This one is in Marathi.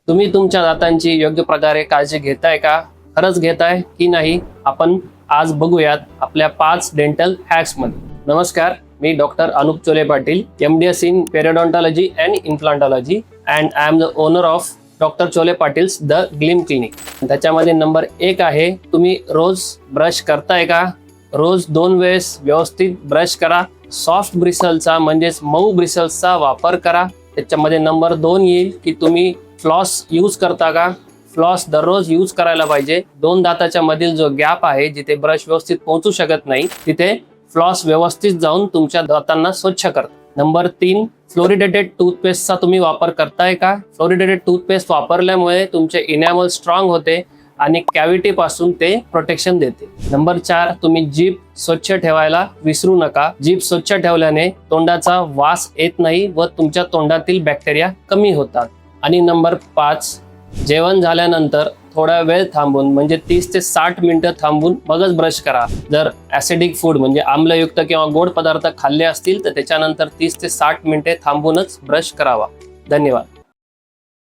तुम्ही तुमच्या दातांची योग्य प्रकारे काळजी घेताय का? खरंच घेताय की नाही? आपण आज बघूयात आपल्या 5 डेंटल हॅक्स मध्ये. नमस्कार, मी doctor Anup Chole Patil, MDS in periodontology and implantology and I am the owner of doctor Chole Patil's the gleam clinic. त्याच्यामध्ये नंबर 1 आहे, तुम्ही रोज ब्रश करताय का? रोज 2 वेळेस व्यवस्थित ब्रश करा. सॉफ्ट ब्रिसलचा म्हणजेच मऊ ब्रिसल्सचा वापर करा. त्याच्यामध्ये नंबर 2 येईल की तुम्ही फ्लॉस यूज करता का? फ्लॉस दररोज यूज करायला पाहिजे. 2 दाताच्या मधील जो गॅप आहे, जिथे ब्रश व्यवस्थित पोहोचू शकत नाही, तिथे फ्लॉस व्यवस्थित जाऊन तुमच्या दातांना स्वच्छ करतो. नंबर 3, फ्लोरिडेटेड टूथपेस्टचा तुम्ही वापर करताय का? फ्लोरिडेटेड टूथपेस्ट वापरल्यामुळे तुमचे इनॅमल स्ट्रॉंग होते आणि कॅव्हिटी पासून ते प्रोटेक्शन देते. नंबर 4, तुम्ही जीभ स्वच्छ ठेवायला विसरू नका. जीभ स्वच्छ ठेवल्याने तोंडाचा वास येत नाही व तुमच्या तोंडातील बॅक्टेरिया कमी होतात. आणि नंबर 5, जेवण झाल्यानंतर थोडा वेळ थांबून म्हणजे 30 ते 60 मिनिटं थांबून मगच ब्रश करा. जर ॲसिडिक फूड म्हणजे आम्लयुक्त किंवा गोड पदार्थ खाल्ले असतील तर त्याच्यानंतर 30 ते 60 मिनिटे थांबूनच ब्रश करावा. धन्यवाद.